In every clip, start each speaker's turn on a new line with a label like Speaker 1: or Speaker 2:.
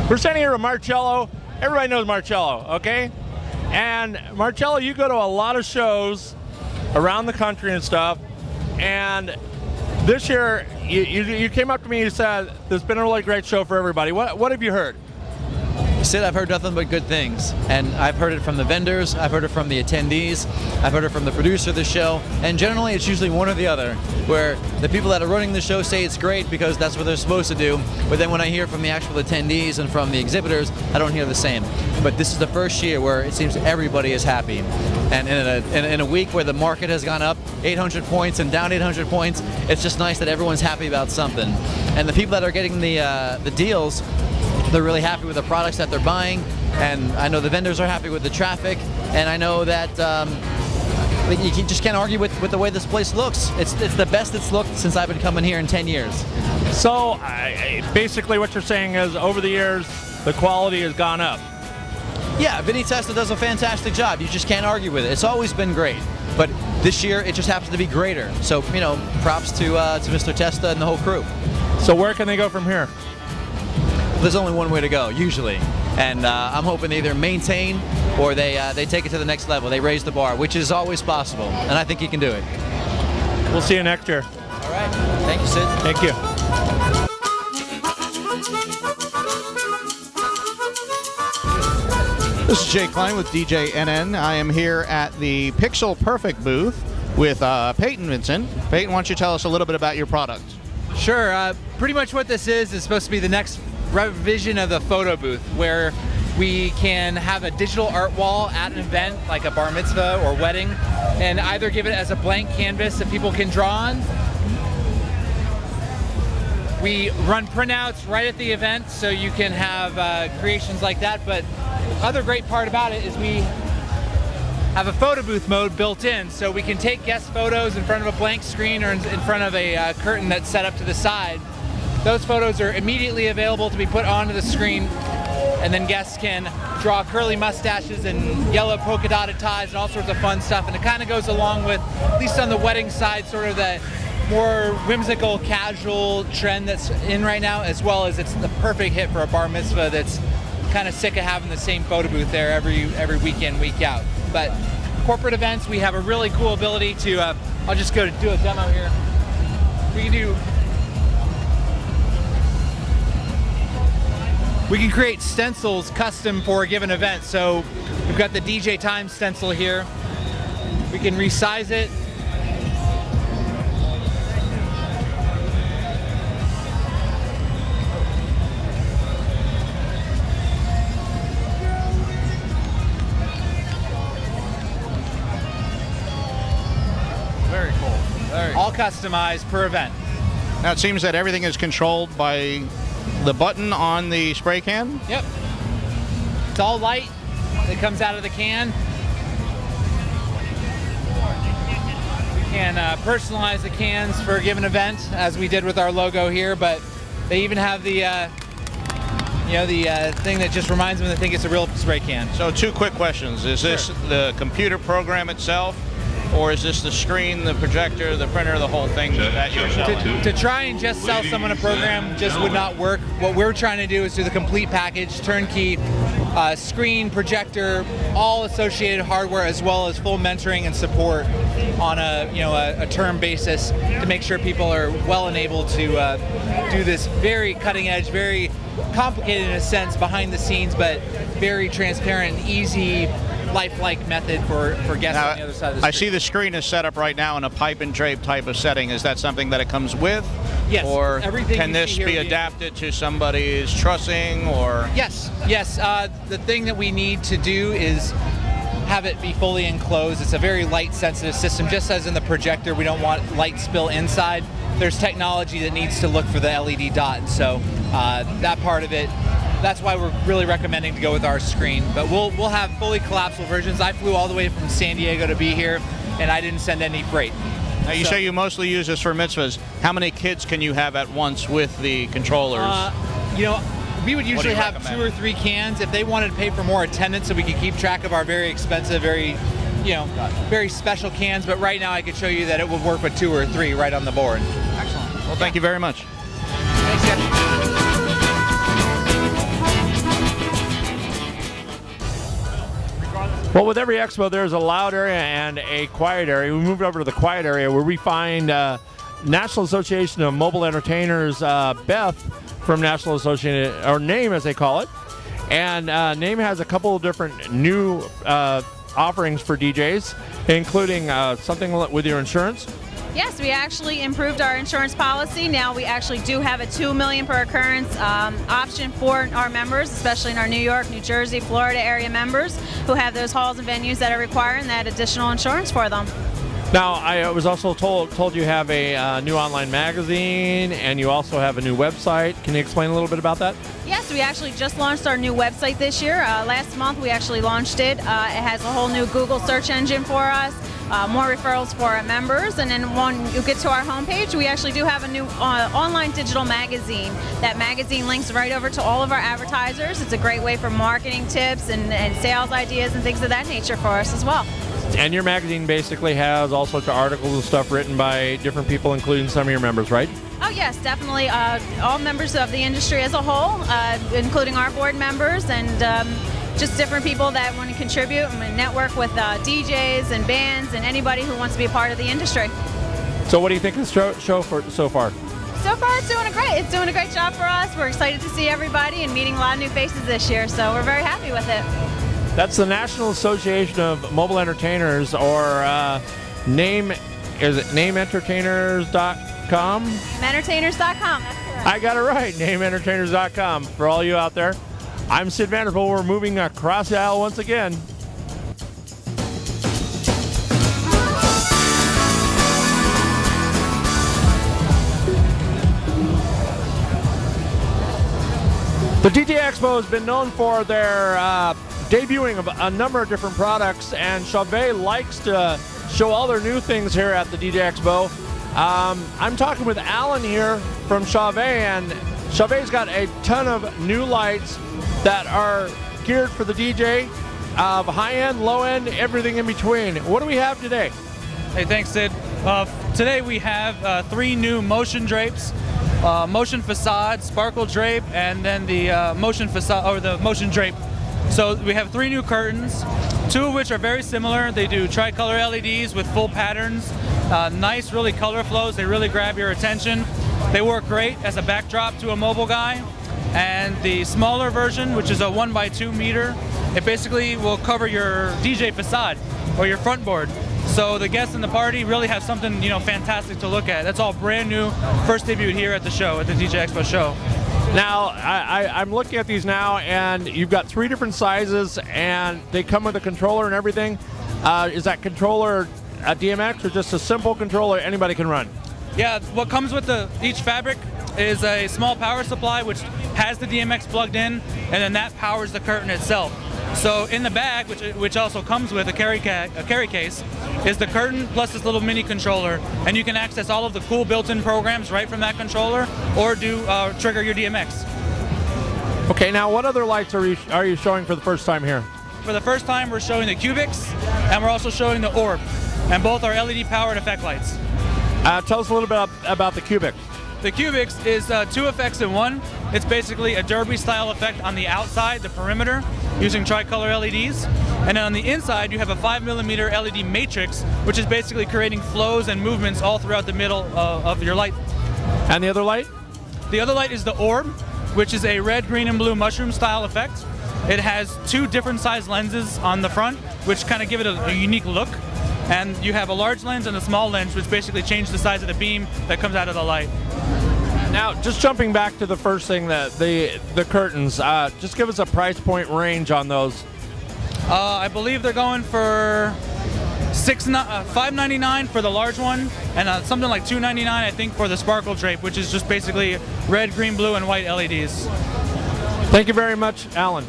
Speaker 1: We're standing here with Marcello. Everybody knows Marcello, okay? And Marcello, you go to a lot of shows around the country and stuff, and this year you came up to me and you said there's been a really great show for everybody. What have you heard?
Speaker 2: Sid, I've heard nothing but good things, and I've heard it from the vendors, I've heard it from the attendees, I've heard it from the producer of the show, and generally it's usually one or the other, where the people that are running the show say it's great because that's what they're supposed to do, but then when I hear from the actual attendees and from the exhibitors, I don't hear the same. But this is the first year where it seems everybody is happy, and in a week where the market has gone up 800 points and down 800 points, it's just nice that everyone's happy about something. And the people that are getting the deals, they're really happy with the products that they're buying, and I know the vendors are happy with the traffic, and I know that you just can't argue with the way this place looks. It's the best it's looked since I've been coming here in 10 years.
Speaker 1: So basically what you're saying is over the years the quality has gone up.
Speaker 2: Yeah, Vinny Testa does a fantastic job. You just can't argue with it. It's always been great, but this year it just happens to be greater. So, you know, props to Mr. Testa and the whole crew.
Speaker 1: So where can they go from here?
Speaker 2: There's only one way to go, usually, and I'm hoping they either maintain or they take it to the next level. They raise the bar, which is always possible, and I think he can do it.
Speaker 1: We'll see you next year.
Speaker 2: All right. Thank you, Sid.
Speaker 1: Thank you.
Speaker 3: This is Jay Klein with DJ N.A.M.E. I am here at the Pixel Perfect booth with Peyton Vincent. Peyton, why don't you tell us a little bit about your product?
Speaker 4: Sure. Pretty much what this is supposed to be the next revision of the photo booth, where we can have a digital art wall at an event like a bar mitzvah or wedding, and either give it as a blank canvas that people can draw on. We run printouts right at the event, so you can have creations like that. But other great part about it is we have a photo booth mode built in, so we can take guest photos in front of a blank screen or in front of a curtain that's set up to the side. Those photos are immediately available to be put onto the screen, and then guests can draw curly mustaches and yellow polka dotted ties and all sorts of fun stuff. And it kind of goes along with, at least on the wedding side, sort of the more whimsical, casual trend that's in right now, as well as it's the perfect hit for a bar mitzvah that's kind of sick of having the same photo booth there every weekend, week out. But corporate events, we have a really cool ability to, I'll just go to do a demo here. We can create stencils custom for a given event. So we've got the DJTimes stencil here. We can resize it.
Speaker 3: Very cool.
Speaker 4: All customized per event.
Speaker 3: Now it seems that everything is controlled by the button on the spray can?
Speaker 4: Yep. It's all light that comes out of the can. We can personalize the cans for a given event, as we did with our logo here, but they even have the thing that just reminds them they think it's a real spray can.
Speaker 3: So 2 quick questions. Is this the computer program itself, or is this the screen, the projector, the printer, the whole thing that you're selling?
Speaker 4: To try and just sell someone a program just would not work. What we're trying to do is do the complete package, turnkey, screen, projector, all associated hardware, as well as full mentoring and support on a term basis to make sure people are well enabled to do this very cutting edge, very complicated in a sense behind the scenes, but very transparent and easy, lifelike method for guests
Speaker 3: now,
Speaker 4: on the other side of the street.
Speaker 3: I see the screen is set up right now in a pipe and drape type of setting. Is that something that it comes with?
Speaker 4: Yes.
Speaker 3: Or
Speaker 4: everything
Speaker 3: can this be adapted to somebody's trussing or?
Speaker 4: Yes. The thing that we need to do is have it be fully enclosed. It's a very light sensitive system, just as in the projector. We don't want light spill inside. There's technology that needs to look for the LED dot, and so that part of it, that's why we're really recommending to go with our screen. But we'll have fully collapsible versions. I flew all the way from San Diego to be here, and I didn't send any freight.
Speaker 3: Now you say you mostly use this for mitzvahs. How many kids can you have at once with the controllers?
Speaker 4: We would usually have 2 or 3 cans if they wanted to pay for more attendance, so we could keep track of our very expensive, very special cans. But right now I could show you that it would work with 2 or 3 right on the board.
Speaker 3: Excellent. Well, thank you very much.
Speaker 4: Thanks, guys.
Speaker 1: Well, with every expo, there's a loud area and a quiet area. We moved over to the quiet area where we find National Association of Mobile Entertainers, Beth from National Association, or NAME as they call it. And NAME has a couple of different new offerings for DJs, including something with your insurance.
Speaker 5: Yes, we actually improved our insurance policy. Now we actually do have a $2 million per occurrence option for our members, especially in our New York, New Jersey, Florida area members who have those halls and venues that are requiring that additional insurance for them.
Speaker 1: Now, I was also told you have a new online magazine, and you also have a new website. Can you explain a little bit about that?
Speaker 5: Yes, we actually just launched our new website this year. Last month we actually launched it. It has a whole new Google search engine for us, more referrals for our members, and then when you get to our homepage, we actually do have a new online digital magazine. That magazine links right over to all of our advertisers. It's a great way for marketing tips and sales ideas and things of that nature for us as well.
Speaker 1: And your magazine basically has all sorts of articles and stuff written by different people, including some of your members, right?
Speaker 5: Oh yes, definitely. All members of the industry as a whole, including our board members and just different people that want to contribute and network with DJs and bands and anybody who wants to be a part of the industry.
Speaker 1: So what do you think of the show for so far?
Speaker 5: So far it's doing great. It's doing a great job for us. We're excited to see everybody and meeting a lot of new faces this year, so we're very happy with it.
Speaker 1: That's the National Association of Mobile Entertainers, or NAME, is it NAMEentertainers.com?
Speaker 5: NAMEentertainers.com, that's correct.
Speaker 1: I got it right, NAMEentertainers.com. For all you out there, I'm Sid Vanderpool. We're moving across the aisle once again. The DJ Expo has been known for their debuting of a number of different products, and CHAUVET likes to show all their new things here at the DJ Expo. I'm talking with Alan here from CHAUVET, and CHAUVET's got a ton of new lights that are geared for the DJ, high end, low end, everything in between. What do we have today?
Speaker 6: Hey, thanks, Sid. Today we have 3 new motion drapes. Motion facade, sparkle drape, and then the motion facade, or the motion drape. So we have 3 new curtains, 2 of which are very similar. They do tricolor LEDs with full patterns, nice, really color flows. They really grab your attention. They work great as a backdrop to a mobile guy. And the smaller version, which is a 1x2 meter, it basically will cover your DJ facade or your front board. So the guests in the party really have something, fantastic to look at. That's all brand new, first debut here at the show, at the DJ Expo show.
Speaker 1: Now, I'm looking at these now, and you've got 3 different sizes, and they come with a controller and everything. Is that controller a DMX or just a simple controller anybody can run?
Speaker 6: Yeah, what comes with each fabric is a small power supply which has the DMX plugged in, and then that powers the curtain itself. So in the bag, which also comes with a carry case, is the curtain plus this little mini controller, and you can access all of the cool built-in programs right from that controller, or trigger your DMX.
Speaker 1: Okay, now what other lights are you showing for the first time here?
Speaker 6: For the first time, we're showing the Cubics, and we're also showing the Orb, and both are LED-powered effect lights.
Speaker 1: Tell us a little bit about the Cubic.
Speaker 6: The Cubics is 2 effects in one. It's basically a Derby-style effect on the outside, the perimeter, using tricolor LEDs. And then on the inside, you have a 5mm LED matrix, which is basically creating flows and movements all throughout the middle of your light.
Speaker 1: And the other light?
Speaker 6: The other light is the Orb, which is a red, green, and blue mushroom-style effect. It has 2 different size lenses on the front, which kind of give it a unique look. And you have a large lens and a small lens, which basically change the size of the beam that comes out of the light.
Speaker 1: Now, just jumping back to the first thing, the curtains, just give us a price point range on those.
Speaker 6: I believe they're going for $5.99 for the large one, and something like $2.99 I think for the sparkle drape, which is just basically red, green, blue, and white LEDs.
Speaker 1: Thank you very much, Alan.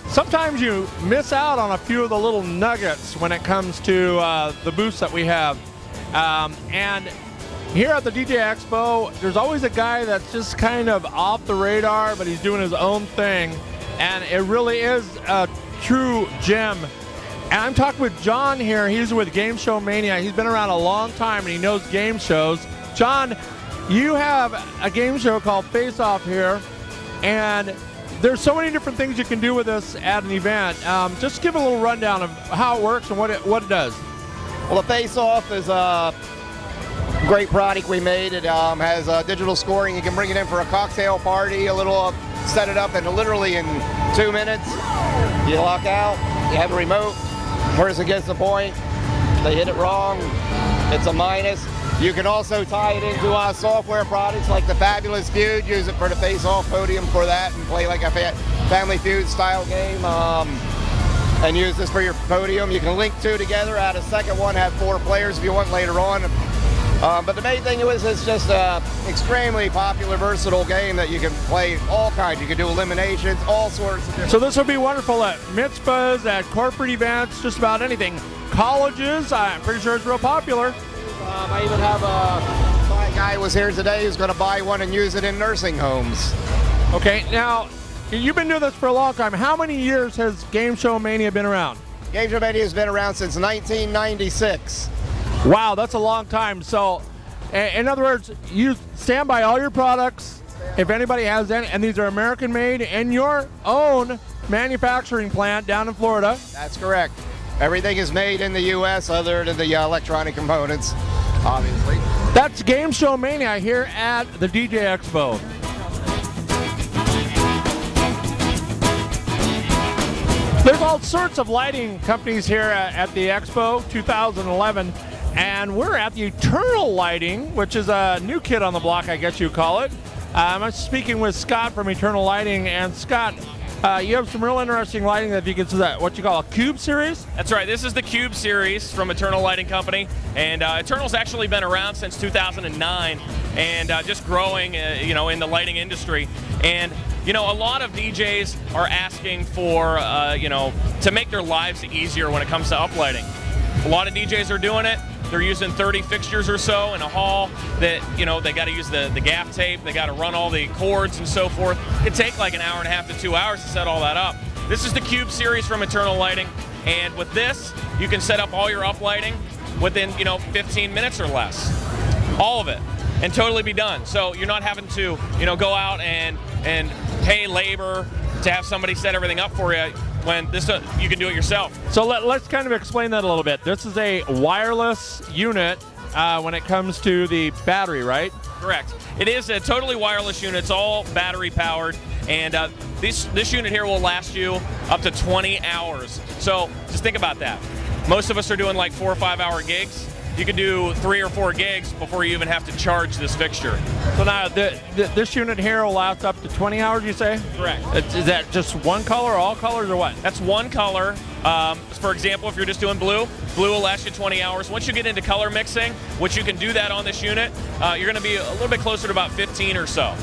Speaker 1: Sometimes you miss out on a few of the little nuggets when it comes to the booths that we have. And here at the DJ Expo, there's always a guy that's just kind of off the radar, but he's doing his own thing. And it really is a true gem. And I'm talking with John here. He's with Game Show Mania. He's been around a long time, and he knows game shows. John, you have a game show called Face Off here, and there's so many different things you can do with this at an event. Just give a little rundown of how it works and what it does.
Speaker 7: Well, the Face Off is a great product we made. It has digital scoring. You can bring it in for a cocktail party, set it up, and literally in 2 minutes, you lock out, you have a remote. Person gets the point, they hit it wrong, it's a minus. You can also tie it into our software products like the Fabulous Feud, use it for the face-off podium for that and play like a Family Feud style game, and use this for your podium. You can link two together, add a second one, have 4 players if you want later on. But the main thing is it's just an extremely popular, versatile game that you can play all kinds. You can do eliminations, all sorts of different.
Speaker 1: So this will be wonderful at mitzvahs, at corporate events, just about anything. Colleges, I'm pretty sure it's real popular.
Speaker 7: I even have a guy who was here today who's going to buy one and use it in nursing homes.
Speaker 1: Okay, now, you've been doing this for a long time. How many years has Game Show Mania been around?
Speaker 7: Game Show Mania has been around since 1996.
Speaker 1: Wow, that's a long time. So, in other words, you stand by all your products, if anybody has any, and these are American made in your own manufacturing plant down in Florida.
Speaker 7: That's correct. Everything is made in the U.S. other than the electronic components, obviously.
Speaker 1: That's Game Show Mania here at the DJ Expo. There's all sorts of lighting companies here at the Expo 2011, and we're at the Eternal Lighting, which is a new kid on the block, I guess you call it. I'm speaking with Scott from Eternal Lighting, and Scott, you have some real interesting lighting that you can see that what you call a Cube series?
Speaker 8: That's right. This is the Cube series from Eternal Lighting Company, and Eternal's actually been around since 2009, and just growing, in the lighting industry. And a lot of DJs are asking for, to make their lives easier when it comes to uplighting. A lot of DJs are doing it. They're using 30 fixtures or so in a hall that, they got to use the gaff tape, they got to run all the cords and so forth. It could take like an hour and a half to 2 hours to set all that up. This is the Cube series from Eternal Lighting, and with this, you can set up all your uplighting within, 15 minutes or less. All of it, and totally be done. So you're not having to, go out and pay labor to have somebody set everything up for you. When this, you can do it yourself.
Speaker 1: So let's kind of explain that a little bit. This is a wireless unit when it comes to the battery, right?
Speaker 8: Correct. It is a totally wireless unit. It's all battery powered, and this unit here will last you up to 20 hours. So just think about that. Most of us are doing like 4 or 5 hour gigs. You can do 3 or 4 gigs before you even have to charge this fixture.
Speaker 1: So now this unit here will last up to 20 hours, you say?
Speaker 8: Correct.
Speaker 1: Is that just one color, all colors, or what?
Speaker 8: That's one color. For example, if you're just doing blue will last you 20 hours. Once you get into color mixing, which you can do that on this unit, you're going to be a little bit closer to about 15 or so.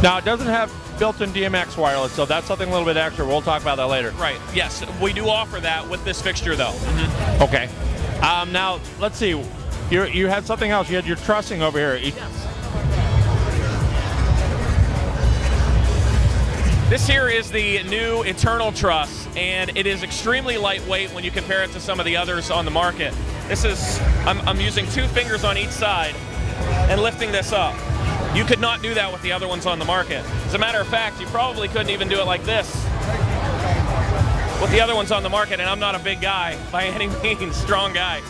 Speaker 1: Now, it doesn't have built-in DMX wireless, so that's something a little bit extra. We'll talk about that later.
Speaker 8: Right. Yes, we do offer that with this fixture, though.
Speaker 1: Mm-hmm. Okay. Now, let's see. You had something else. You had your trussing over here.
Speaker 8: Yes. This here is the new Eternal Truss, and it is extremely lightweight when you compare it to some of the others on the market. This is, I'm using 2 fingers on each side and lifting this up. You could not do that with the other ones on the market. As a matter of fact, you probably couldn't even do it like this with the other ones on the market, and I'm not a big guy by any means, strong guy.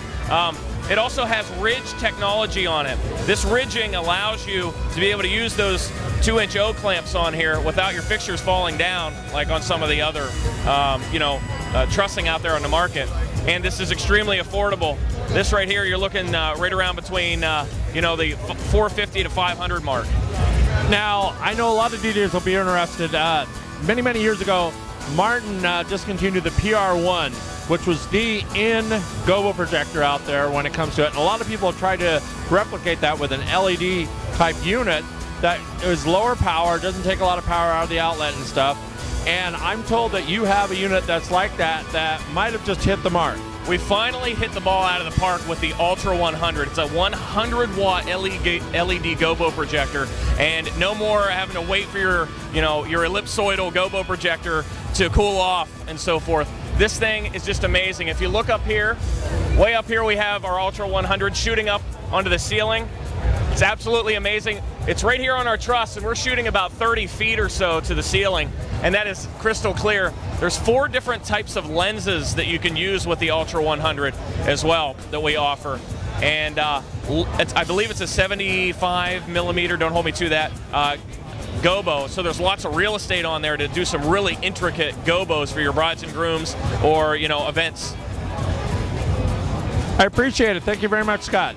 Speaker 8: It also has ridge technology on it. This ridging allows you to be able to use those 2-inch O clamps on here without your fixtures falling down like on some of the other, trussing out there on the market. And this is extremely affordable. This right here, you're looking right around between, the 450 to 500 mark.
Speaker 1: Now, I know a lot of DJs will be interested. Many years ago, Martin discontinued the PR1, which was the gobo projector out there when it comes to it. And a lot of people have tried to replicate that with an LED type unit that is lower power, doesn't take a lot of power out of the outlet and stuff. And I'm told that you have a unit that's like that might have just hit the mark.
Speaker 8: We finally hit the ball out of the park with the Ultra 100. It's a 100-watt LED gobo projector, and no more having to wait for your ellipsoidal gobo projector to cool off and so forth. This thing is just amazing. If you look up here, way up here we have our Ultra 100 shooting up onto the ceiling. It's absolutely amazing. It's right here on our truss, and we're shooting about 30 feet or so to the ceiling, and that is crystal clear. There's 4 different types of lenses that you can use with the Ultra 100 as well that we offer. And I believe it's a 75 millimeter, don't hold me to that, gobo. So there's lots of real estate on there to do some really intricate gobos for your brides and grooms or, events.
Speaker 1: I appreciate it. Thank you very much, Scott.